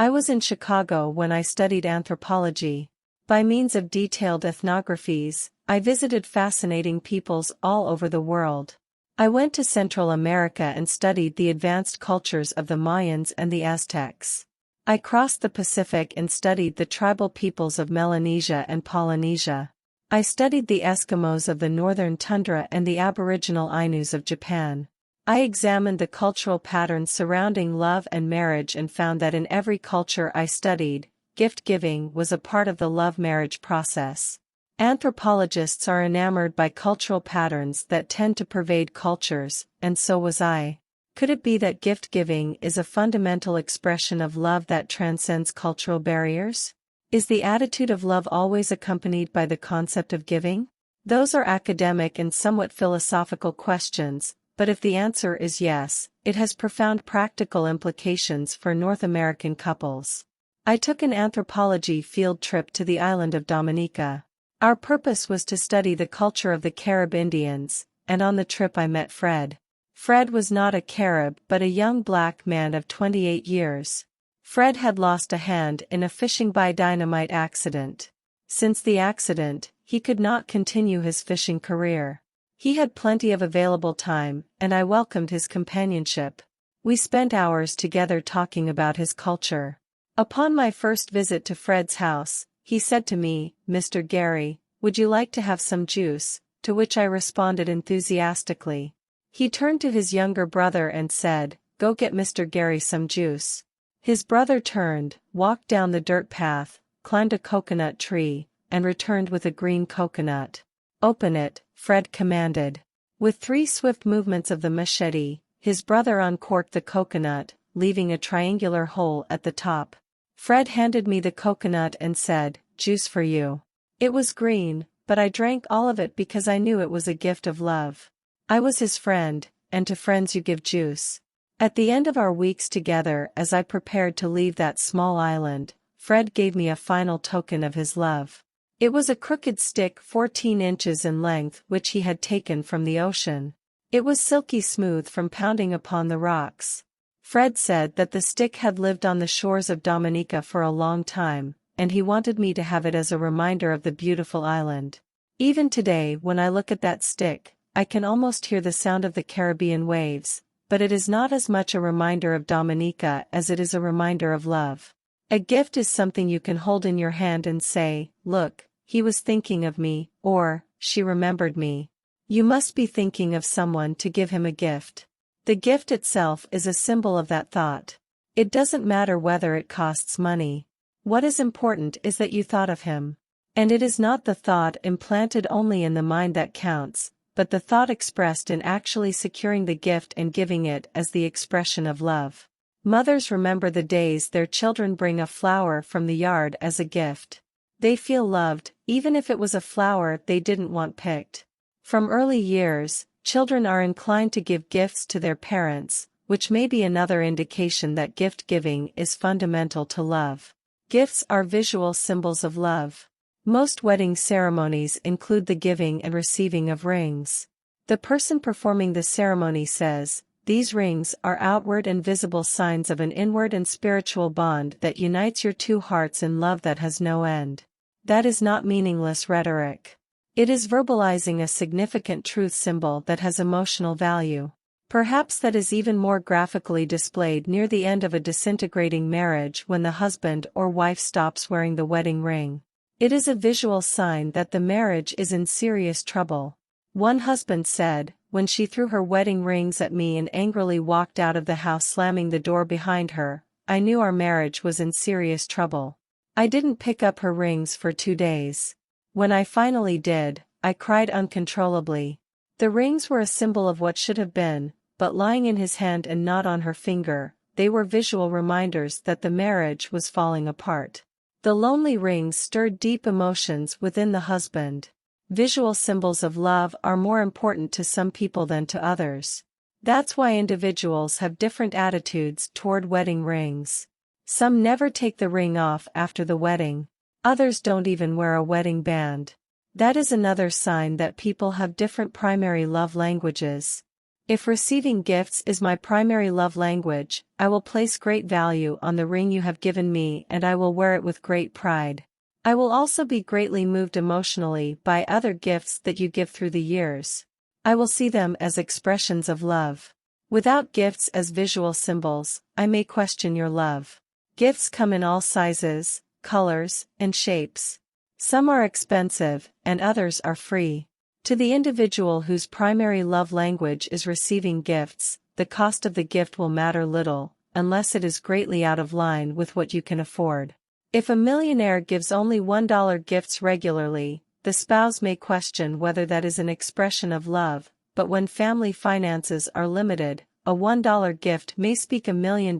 I was in Chicago when I studied anthropology. By means of detailed ethnographies, I visited fascinating peoples all over the world. I went to Central America and studied the advanced cultures of the Mayans and the Aztecs. I crossed the Pacific and studied the tribal peoples of Melanesia and Polynesia. I studied the Eskimos of the northern tundra and the Aboriginal Ainus of Japan. I examined the cultural patterns surrounding love and marriage and found that in every culture I studied, gift-giving was a part of the love-marriage process. Anthropologists are enamored by cultural patterns that tend to pervade cultures, and so was I. Could it be that gift-giving is a fundamental expression of love that transcends cultural barriers? Is the attitude of love always accompanied by the concept of giving? Those are academic and somewhat philosophical questions, but if the answer is yes, it has profound practical implications for North American couples. I took an anthropology field trip to the island of Dominica. Our purpose was to study the culture of the Carib Indians, and on the trip I met Fred. Fred was not a Carib but a young black man of 28 years. Fred had lost a hand in a fishing by dynamite accident. Since the accident, he could not continue his fishing career. He had plenty of available time, and I welcomed his companionship. We spent hours together talking about his culture. Upon my first visit to Fred's house, he said to me, "Mr. Gary, would you like to have some juice?" To which I responded enthusiastically. He turned to his younger brother and said, "Go get Mr. Gary some juice." His brother turned, walked down the dirt path, climbed a coconut tree, and returned with a green coconut. "Open it," Fred commanded. With 3 swift movements of the machete, his brother uncorked the coconut, leaving a triangular hole at the top. Fred handed me the coconut and said, "Juice for you." It was green, but I drank all of it because I knew it was a gift of love. I was his friend, and to friends you give juice. At the end of our weeks together, as I prepared to leave that small island, Fred gave me a final token of his love. It was a crooked stick 14 inches in length which he had taken from the ocean. It was silky smooth from pounding upon the rocks. Fred said that the stick had lived on the shores of Dominica for a long time, and he wanted me to have it as a reminder of the beautiful island. Even today when I look at that stick, I can almost hear the sound of the Caribbean waves, but it is not as much a reminder of Dominica as it is a reminder of love. A gift is something you can hold in your hand and say, "Look, he was thinking of me," or, "She remembered me." You must be thinking of someone to give him a gift. The gift itself is a symbol of that thought. It doesn't matter whether it costs money. What is important is that you thought of him. And it is not the thought implanted only in the mind that counts, but the thought expressed in actually securing the gift and giving it as the expression of love. Mothers remember the days their children bring a flower from the yard as a gift. They feel loved, even if it was a flower they didn't want picked. From early years, children are inclined to give gifts to their parents, which may be another indication that gift-giving is fundamental to love. Gifts are visual symbols of love. Most wedding ceremonies include the giving and receiving of rings. The person performing the ceremony says, "These rings are outward and visible signs of an inward and spiritual bond that unites your two hearts in love that has no end." That is not meaningless rhetoric. It is verbalizing a significant truth symbol that has emotional value. Perhaps that is even more graphically displayed near the end of a disintegrating marriage when the husband or wife stops wearing the wedding ring. It is a visual sign that the marriage is in serious trouble. One husband said, "When she threw her wedding rings at me and angrily walked out of the house slamming the door behind her, I knew our marriage was in serious trouble. I didn't pick up her rings for 2 days. When I finally did, I cried uncontrollably." The rings were a symbol of what should have been, but lying in his hand and not on her finger, they were visual reminders that the marriage was falling apart. The lonely rings stirred deep emotions within the husband. Visual symbols of love are more important to some people than to others. That's why individuals have different attitudes toward wedding rings. Some never take the ring off after the wedding. Others don't even wear a wedding band. That is another sign that people have different primary love languages. If receiving gifts is my primary love language, I will place great value on the ring you have given me and I will wear it with great pride. I will also be greatly moved emotionally by other gifts that you give through the years. I will see them as expressions of love. Without gifts as visual symbols, I may question your love. Gifts come in all sizes, colors, and shapes. Some are expensive, and others are free. To the individual whose primary love language is receiving gifts, the cost of the gift will matter little, unless it is greatly out of line with what you can afford. If a millionaire gives only $1 gifts regularly, the spouse may question whether that is an expression of love, but when family finances are limited, a $1 gift may speak $1 million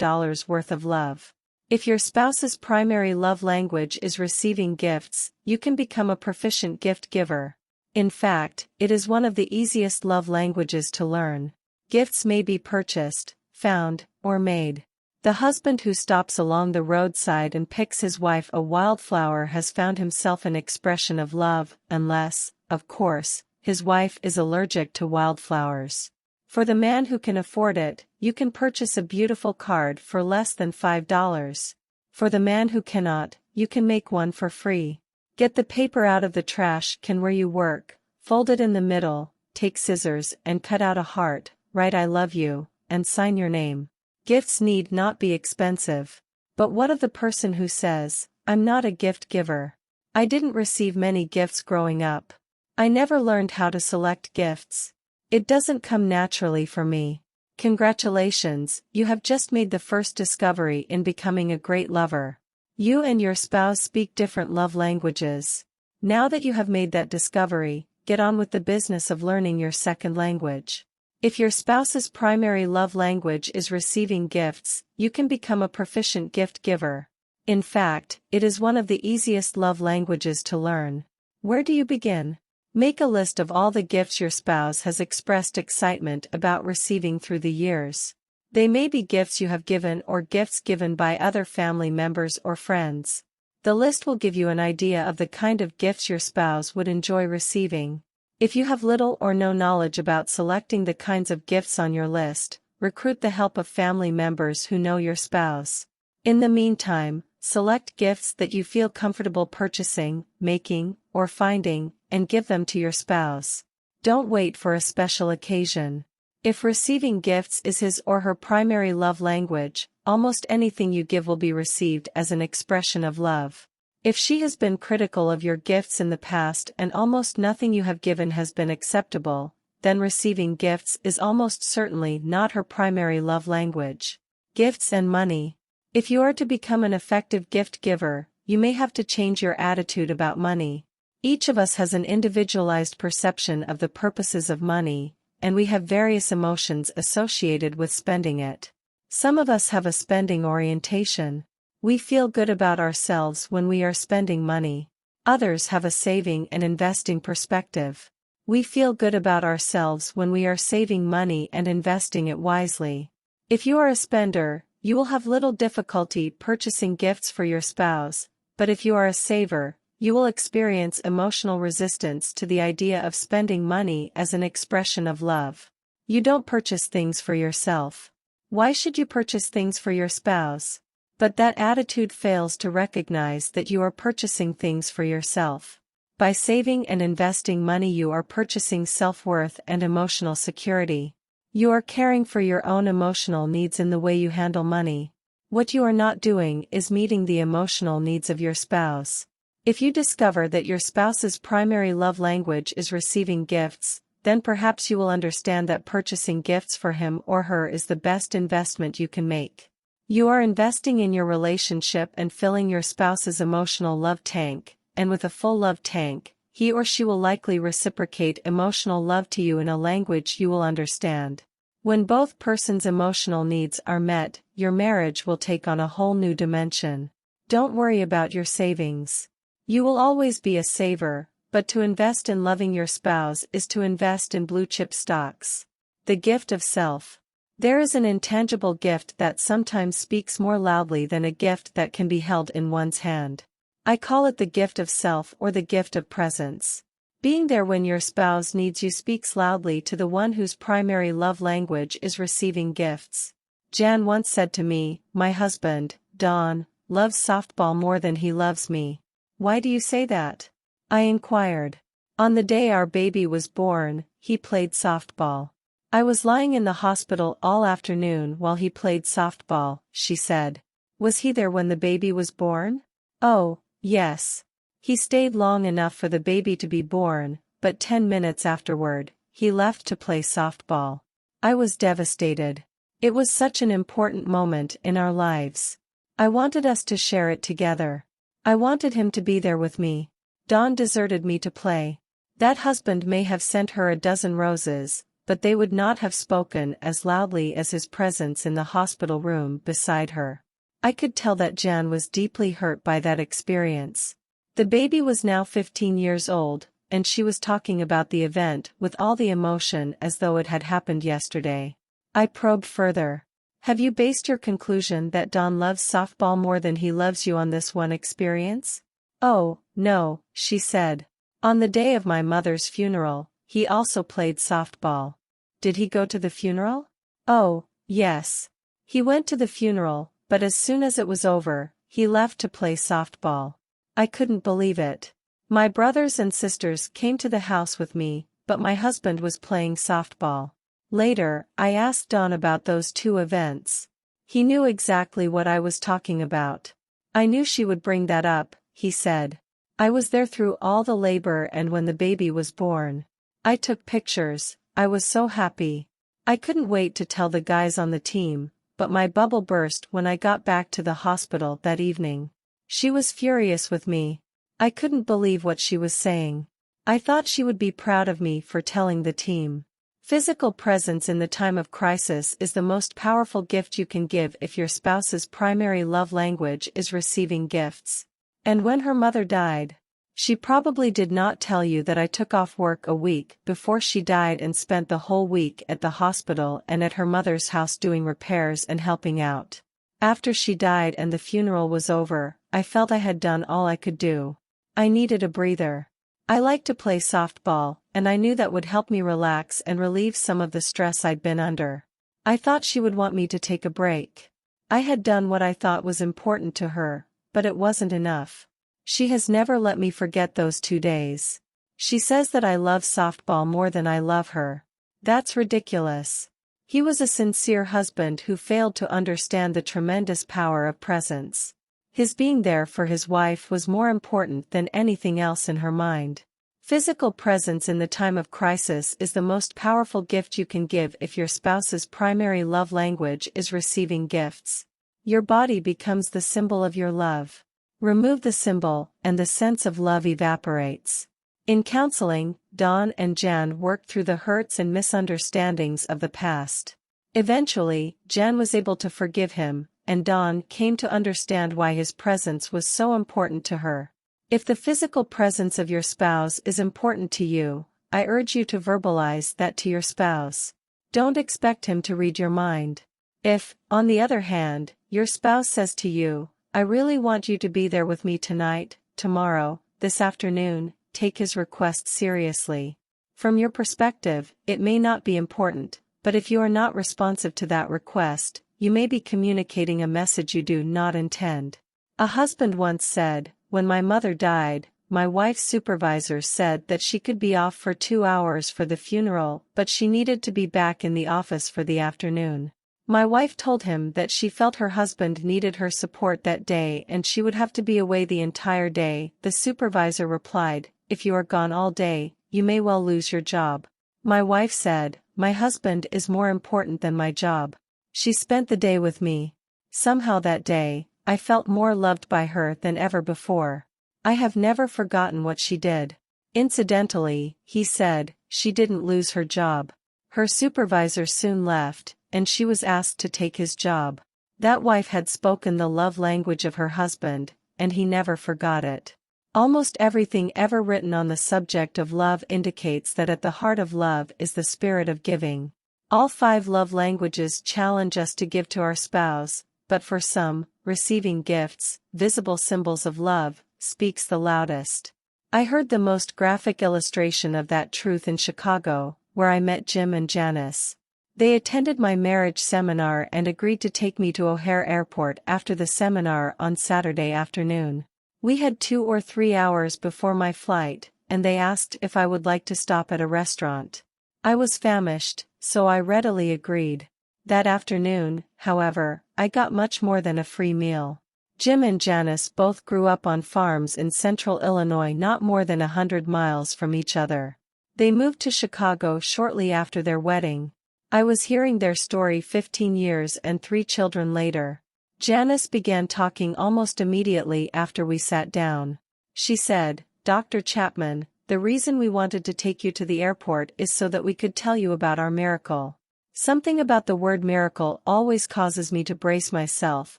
worth of love. If your spouse's primary love language is receiving gifts, you can become a proficient gift giver. In fact, it is one of the easiest love languages to learn. Gifts may be purchased, found, or made. The husband who stops along the roadside and picks his wife a wildflower has found himself an expression of love, unless, of course, his wife is allergic to wildflowers. For the man who can afford it, you can purchase a beautiful card for less than $5. For the man who cannot, you can make one for free. Get the paper out of the trash can where you work, fold it in the middle, take scissors and cut out a heart, write I love you, and sign your name. Gifts need not be expensive. But what of the person who says, I'm not a gift giver? I didn't receive many gifts growing up. I never learned how to select gifts. It doesn't come naturally for me. Congratulations, you have just made the first discovery in becoming a great lover. You and your spouse speak different love languages. Now that you have made that discovery, get on with the business of learning your second language. If your spouse's primary love language is receiving gifts, you can become a proficient gift giver. In fact, it is one of the easiest love languages to learn. Where do you begin? Make a list of all the gifts your spouse has expressed excitement about receiving through the years. They may be gifts you have given or gifts given by other family members or friends. The list will give you an idea of the kind of gifts your spouse would enjoy receiving. If you have little or no knowledge about selecting the kinds of gifts on your list, recruit the help of family members who know your spouse. In the meantime, select gifts that you feel comfortable purchasing, making, or finding, and give them to your spouse. Don't wait for a special occasion. If receiving gifts is his or her primary love language, almost anything you give will be received as an expression of love. If she has been critical of your gifts in the past and almost nothing you have given has been acceptable, then receiving gifts is almost certainly not her primary love language. Gifts and money. If you are to become an effective gift giver, you may have to change your attitude about money. Each of us has an individualized perception of the purposes of money, and we have various emotions associated with spending it. Some of us have a spending orientation. We feel good about ourselves when we are spending money. Others have a saving and investing perspective. We feel good about ourselves when we are saving money and investing it wisely. If you are a spender, you will have little difficulty purchasing gifts for your spouse, but if you are a saver, you will experience emotional resistance to the idea of spending money as an expression of love. You don't purchase things for yourself. Why should you purchase things for your spouse? But that attitude fails to recognize that you are purchasing things for yourself. By saving and investing money, you are purchasing self-worth and emotional security. You are caring for your own emotional needs in the way you handle money. What you are not doing is meeting the emotional needs of your spouse. If you discover that your spouse's primary love language is receiving gifts, then perhaps you will understand that purchasing gifts for him or her is the best investment you can make. You are investing in your relationship and filling your spouse's emotional love tank, and with a full love tank, he or she will likely reciprocate emotional love to you in a language you will understand. When both persons' emotional needs are met, your marriage will take on a whole new dimension. Don't worry about your savings. You will always be a saver, but to invest in loving your spouse is to invest in blue-chip stocks. The gift of self. There is an intangible gift that sometimes speaks more loudly than a gift that can be held in one's hand. I call it the gift of self or the gift of presence. Being there when your spouse needs you speaks loudly to the one whose primary love language is receiving gifts. Jan once said to me, "My husband, Don, loves softball more than he loves me." "Why do you say that?" I inquired. "On the day our baby was born, he played softball. I was lying in the hospital all afternoon while he played softball," she said. "Was he there when the baby was born?" "Oh, yes. He stayed long enough for the baby to be born, but 10 minutes afterward, he left to play softball." I was devastated. It was such an important moment in our lives. I wanted us to share it together. I wanted him to be there with me. Don deserted me to play. That husband may have sent her a dozen roses, but they would not have spoken as loudly as his presence in the hospital room beside her. I could tell that Jan was deeply hurt by that experience. The baby was now 15 years old, and she was talking about the event with all the emotion as though it had happened yesterday. I probed further. "Have you based your conclusion that Don loves softball more than he loves you on this one experience?" "Oh, no," she said. "On the day of my mother's funeral, he also played softball." "Did he go to the funeral?" "Oh, yes. He went to the funeral, but as soon as it was over, he left to play softball." I couldn't believe it. My brothers and sisters came to the house with me, but my husband was playing softball. Later, I asked Don about those two events. He knew exactly what I was talking about. "I knew she would bring that up," he said. "I was there through all the labor and when the baby was born. I took pictures. I was so happy. I couldn't wait to tell the guys on the team, but my bubble burst when I got back to the hospital that evening." She was furious with me. I couldn't believe what she was saying. I thought she would be proud of me for telling the team. Physical presence in the time of crisis is the most powerful gift you can give if your spouse's primary love language is receiving gifts. And when her mother died, she probably did not tell you that I took off work a week before she died and spent the whole week at the hospital and at her mother's house doing repairs and helping out. After she died and the funeral was over, I felt I had done all I could do. I needed a breather. I liked to play softball, and I knew that would help me relax and relieve some of the stress I'd been under. I thought she would want me to take a break. I had done what I thought was important to her, but it wasn't enough. She has never let me forget those 2 days. She says that I love softball more than I love her. That's ridiculous. He was a sincere husband who failed to understand the tremendous power of presence. His being there for his wife was more important than anything else in her mind. Physical presence in the time of crisis is the most powerful gift you can give if your spouse's primary love language is receiving gifts. Your body becomes the symbol of your love. Remove the symbol, and the sense of love evaporates. In counseling, Don and Jan worked through the hurts and misunderstandings of the past. Eventually, Jan was able to forgive him, and Don came to understand why his presence was so important to her. If the physical presence of your spouse is important to you, I urge you to verbalize that to your spouse. Don't expect him to read your mind. If, on the other hand, your spouse says to you, "I really want you to be there with me tonight, tomorrow, this afternoon," take his request seriously. From your perspective, it may not be important, but if you are not responsive to that request, you may be communicating a message you do not intend. A husband once said, "When my mother died, my wife's supervisor said that she could be off for 2 hours for the funeral, but she needed to be back in the office for the afternoon. My wife told him that she felt her husband needed her support that day and she would have to be away the entire day." The supervisor replied, "If you are gone all day, you may well lose your job." My wife said, "My husband is more important than my job." She spent the day with me. Somehow that day, I felt more loved by her than ever before. I have never forgotten what she did. Incidentally, he said, she didn't lose her job. Her supervisor soon left, and she was asked to take his job. That wife had spoken the love language of her husband, and he never forgot it. Almost everything ever written on the subject of love indicates that at the heart of love is the spirit of giving. All 5 love languages challenge us to give to our spouse, but for some, receiving gifts, visible symbols of love, speaks the loudest. I heard the most graphic illustration of that truth in Chicago, where I met Jim and Janice. They attended my marriage seminar and agreed to take me to O'Hare Airport after the seminar on Saturday afternoon. We had 2 or 3 hours before my flight, and they asked if I would like to stop at a restaurant. I was famished, so I readily agreed. That afternoon, however, I got much more than a free meal. Jim and Janice both grew up on farms in central Illinois not more than 100 miles from each other. They moved to Chicago shortly after their wedding. I was hearing their story 15 years and 3 children later. Janice began talking almost immediately after we sat down. She said, "Dr. Chapman, the reason we wanted to take you to the airport is so that we could tell you about our miracle." Something about the word miracle always causes me to brace myself,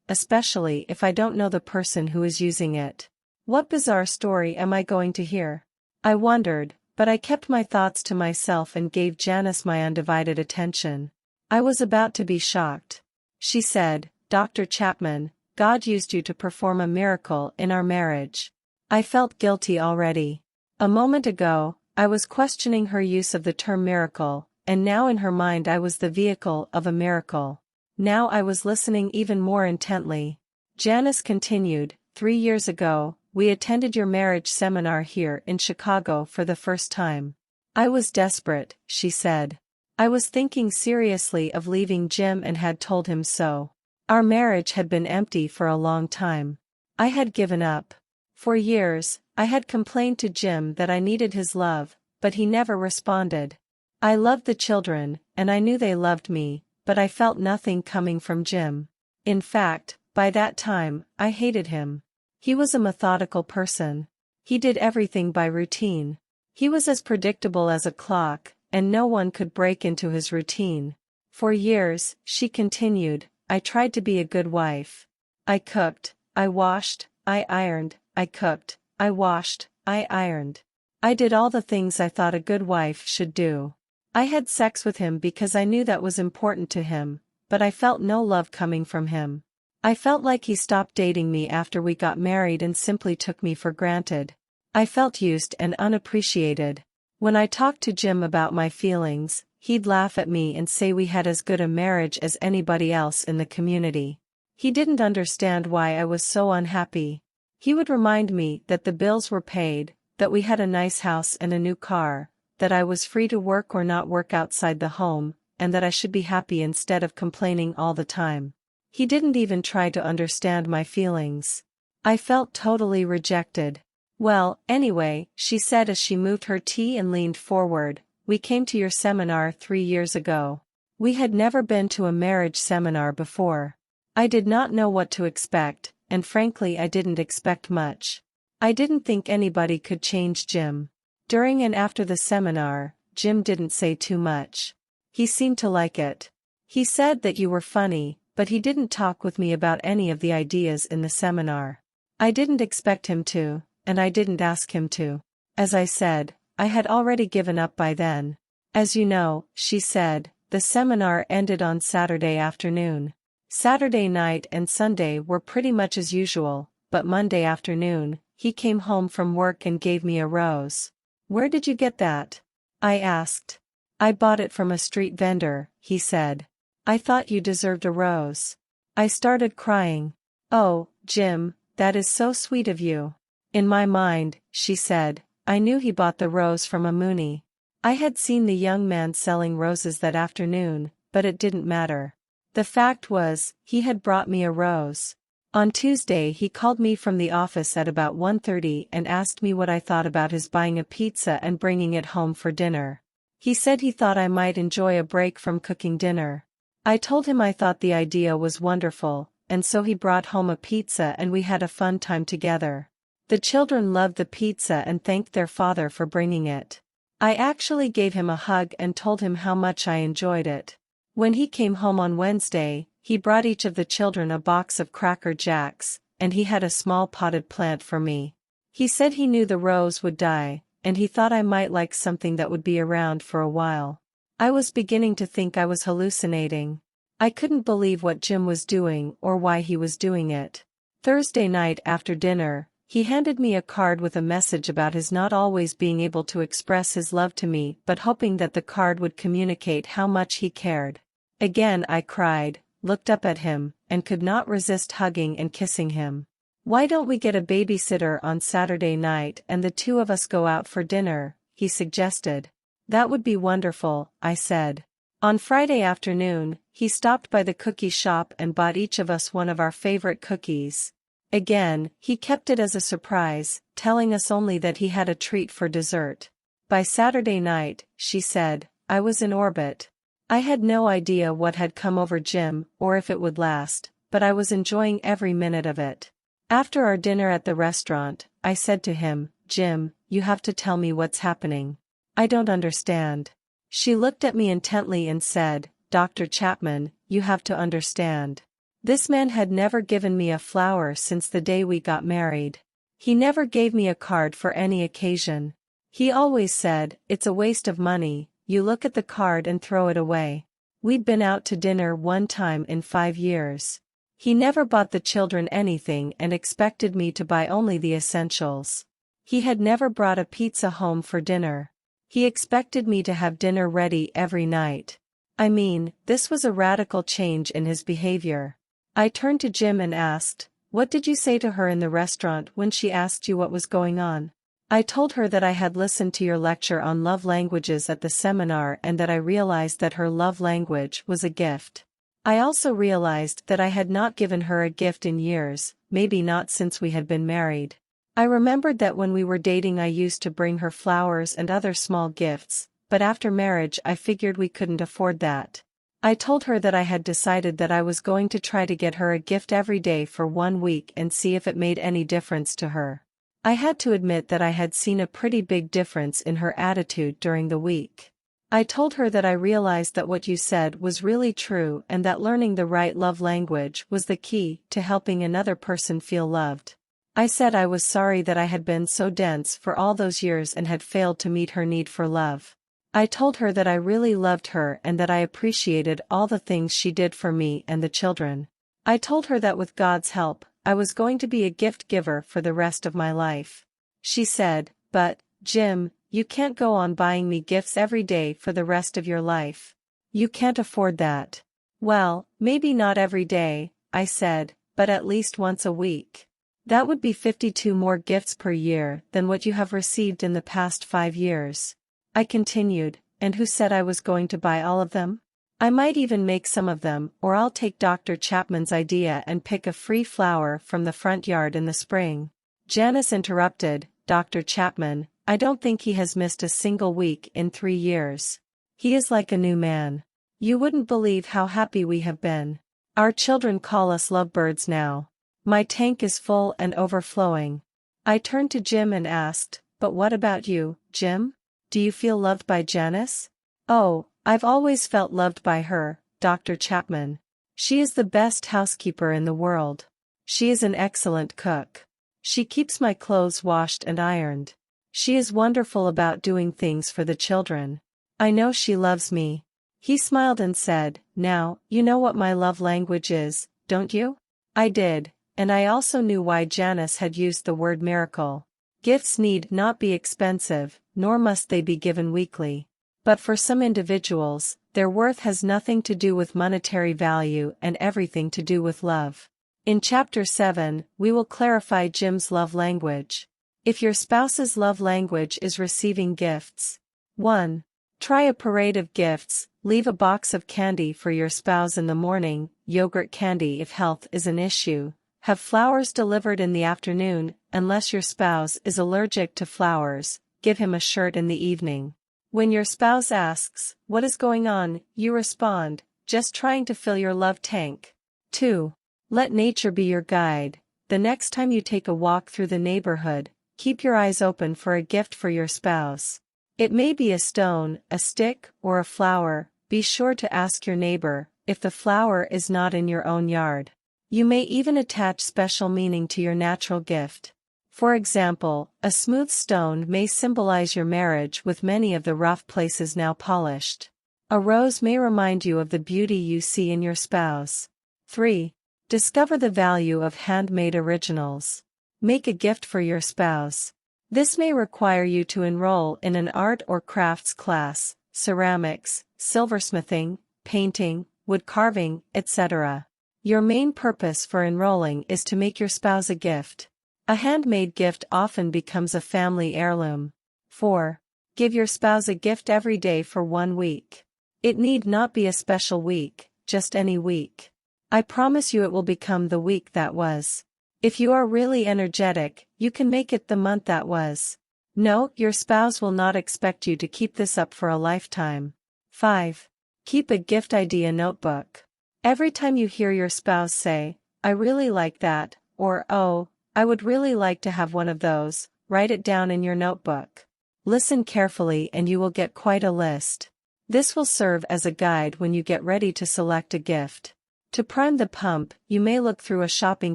especially if I don't know the person who is using it. What bizarre story am I going to hear? I wondered, but I kept my thoughts to myself and gave Janice my undivided attention. I was about to be shocked. She said, "Dr. Chapman, God used you to perform a miracle in our marriage." I felt guilty already. A moment ago, I was questioning her use of the term miracle, and now in her mind I was the vehicle of a miracle. Now I was listening even more intently. Janice continued, 3 years ago, we attended your marriage seminar here in Chicago for the first time. I was desperate, she said. I was thinking seriously of leaving Jim and had told him so. Our marriage had been empty for a long time. I had given up. For years, I had complained to Jim that I needed his love, but he never responded. I loved the children, and I knew they loved me, but I felt nothing coming from Jim. In fact, by that time, I hated him. He was a methodical person. He did everything by routine. He was as predictable as a clock, and no one could break into his routine. For years, she continued, I tried to be a good wife. I cooked, I washed, I ironed, I cooked, I washed, I ironed. I did all the things I thought a good wife should do. I had sex with him because I knew that was important to him, but I felt no love coming from him. I felt like he stopped dating me after we got married and simply took me for granted. I felt used and unappreciated. When I talked to Jim about my feelings, he'd laugh at me and say we had as good a marriage as anybody else in the community. He didn't understand why I was so unhappy. He would remind me that the bills were paid, that we had a nice house and a new car, that I was free to work or not work outside the home, and that I should be happy instead of complaining all the time. He didn't even try to understand my feelings. I felt totally rejected. Well, anyway, she said as she moved her tea and leaned forward, we came to your seminar 3 years ago. We had never been to a marriage seminar before. I did not know what to expect, and frankly I didn't expect much. I didn't think anybody could change Jim. During and after the seminar, Jim didn't say too much. He seemed to like it. He said that you were funny, but he didn't talk with me about any of the ideas in the seminar. I didn't expect him to, and I didn't ask him to. As I said, I had already given up by then. As you know, she said, the seminar ended on Saturday afternoon. Saturday night and Sunday were pretty much as usual, but Monday afternoon, he came home from work and gave me a rose. Where did you get that? I asked. I bought it from a street vendor, he said. I thought you deserved a rose. I started crying. Oh, Jim, that is so sweet of you. In my mind, she said, I knew he bought the rose from a Mooney. I had seen the young man selling roses that afternoon, but it didn't matter. The fact was, he had brought me a rose. On Tuesday he called me from the office at about 1:30 and asked me what I thought about his buying a pizza and bringing it home for dinner. He said he thought I might enjoy a break from cooking dinner. I told him I thought the idea was wonderful, and so he brought home a pizza and we had a fun time together. The children loved the pizza and thanked their father for bringing it. I actually gave him a hug and told him how much I enjoyed it. When he came home on Wednesday, he brought each of the children a box of Cracker Jacks, and he had a small potted plant for me. He said he knew the rose would die, and he thought I might like something that would be around for a while. I was beginning to think I was hallucinating. I couldn't believe what Jim was doing or why he was doing it. Thursday night after dinner, He handed me a card with a message about his not always being able to express his love to me but hoping that the card would communicate how much he cared. Again I cried, looked up at him, and could not resist hugging and kissing him. "Why don't we get a babysitter on Saturday night and the two of us go out for dinner?" he suggested. "That would be wonderful," I said. On Friday afternoon, he stopped by the cookie shop and bought each of us one of our favorite cookies. Again, he kept it as a surprise, telling us only that he had a treat for dessert. By Saturday night, she said, I was in orbit. I had no idea what had come over Jim or if it would last, but I was enjoying every minute of it. After our dinner at the restaurant, I said to him, "Jim, you have to tell me what's happening. I don't understand." She looked at me intently and said, "Dr. Chapman, you have to understand. This man had never given me a flower since the day we got married. He never gave me a card for any occasion. He always said, 'It's a waste of money, you look at the card and throw it away.' We'd been out to dinner one time in 5 years. He never bought the children anything and expected me to buy only the essentials. He had never brought a pizza home for dinner. He expected me to have dinner ready every night. I mean, this was a radical change in his behavior." I turned to Jim and asked, "What did you say to her in the restaurant when she asked you what was going on?" "I told her that I had listened to your lecture on love languages at the seminar and that I realized that her love language was a gift. I also realized that I had not given her a gift in years, maybe not since we had been married. I remembered that when we were dating I used to bring her flowers and other small gifts, but after marriage I figured we couldn't afford that. I told her that I had decided that I was going to try to get her a gift every day for 1 week and see if it made any difference to her. I had to admit that I had seen a pretty big difference in her attitude during the week. I told her that I realized that what you said was really true and that learning the right love language was the key to helping another person feel loved. I said I was sorry that I had been so dense for all those years and had failed to meet her need for love. I told her that I really loved her and that I appreciated all the things she did for me and the children. I told her that with God's help, I was going to be a gift giver for the rest of my life. She said, "But, Jim, you can't go on buying me gifts every day for the rest of your life. You can't afford that." "Well, maybe not every day," I said, "but at least once a week. That would be 52 more gifts per year than what you have received in the past 5 years. I continued, "And who said I was going to buy all of them? I might even make some of them, or I'll take Dr. Chapman's idea and pick a free flower from the front yard in the spring." Janice interrupted, "Dr. Chapman, I don't think he has missed a single week in 3 years. He is like a new man. You wouldn't believe how happy we have been. Our children call us lovebirds now. My tank is full and overflowing." I turned to Jim and asked, "But what about you, Jim? Do you feel loved by Janice?" "Oh, I've always felt loved by her, Dr. Chapman. She is the best housekeeper in the world. She is an excellent cook. She keeps my clothes washed and ironed. She is wonderful about doing things for the children. I know she loves me." He smiled and said, "Now, you know what my love language is, don't you?" I did, and I also knew why Janice had used the word miracle. Gifts need not be expensive, nor must they be given weekly. But for some individuals, their worth has nothing to do with monetary value and everything to do with love. In Chapter 7, we will clarify Jim's love language. If your spouse's love language is receiving gifts. 1. Try a parade of gifts. Leave a box of candy for your spouse in the morning, yogurt candy if health is an issue. Have flowers delivered in the afternoon, unless your spouse is allergic to flowers. Give him a shirt in the evening. When your spouse asks, "What is going on?" you respond, "Just trying to fill your love tank." 2. Let nature be your guide. The next time you take a walk through the neighborhood, keep your eyes open for a gift for your spouse. It may be a stone, a stick, or a flower. Be sure to ask your neighbor if the flower is not in your own yard. You may even attach special meaning to your natural gift. For example, a smooth stone may symbolize your marriage with many of the rough places now polished. A rose may remind you of the beauty you see in your spouse. 3. Discover the value of handmade originals. Make a gift for your spouse. This may require you to enroll in an art or crafts class, ceramics, silversmithing, painting, wood carving, etc. Your main purpose for enrolling is to make your spouse a gift. A handmade gift often becomes a family heirloom. 4. Give your spouse a gift every day for 1 week. It need not be a special week, just any week. I promise you it will become the week that was. If you are really energetic, you can make it the month that was. No, your spouse will not expect you to keep this up for a lifetime. 5. Keep a gift idea notebook. Every time you hear your spouse say, "I really like that," or "Oh, I would really like to have one of those," write it down in your notebook. Listen carefully and you will get quite a list. This will serve as a guide when you get ready to select a gift. To prime the pump, you may look through a shopping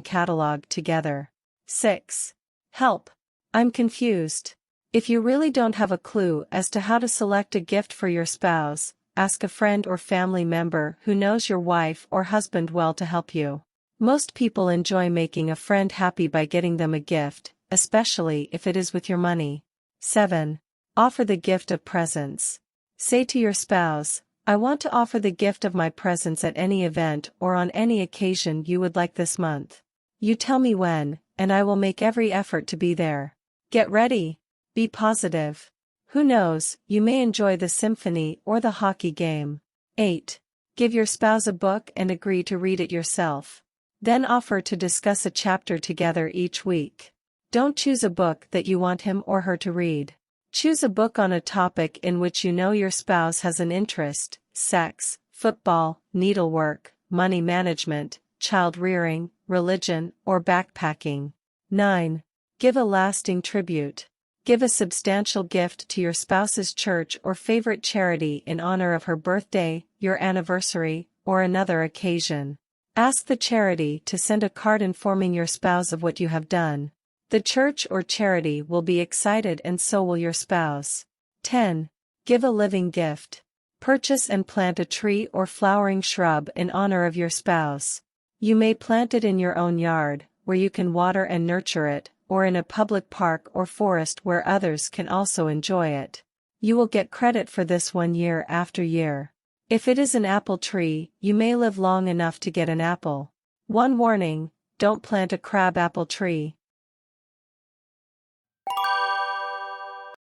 catalog together. 6. Help! I'm confused. If you really don't have a clue as to how to select a gift for your spouse, ask a friend or family member who knows your wife or husband well to help you. Most people enjoy making a friend happy by getting them a gift, especially if it is with your money. 7. Offer the gift of presents. Say to your spouse, "I want to offer the gift of my presence at any event or on any occasion you would like this month. You tell me when, and I will make every effort to be there." Get ready. Be positive. Who knows, you may enjoy the symphony or the hockey game. 8. Give your spouse a book and agree to read it yourself. Then offer to discuss a chapter together each week. Don't choose a book that you want him or her to read. Choose a book on a topic in which you know your spouse has an interest: sex, football, needlework, money management, child rearing, religion, or backpacking. 9. Give a lasting tribute. Give a substantial gift to your spouse's church or favorite charity in honor of her birthday, your anniversary, or another occasion. Ask the charity to send a card informing your spouse of what you have done. The church or charity will be excited and so will your spouse. 10. Give a living gift. Purchase and plant a tree or flowering shrub in honor of your spouse. You may plant it in your own yard, where you can water and nurture it, or in a public park or forest where others can also enjoy it. You will get credit for this 1 year after year. If it is an apple tree, you may live long enough to get an apple. One warning: don't plant a crab apple tree.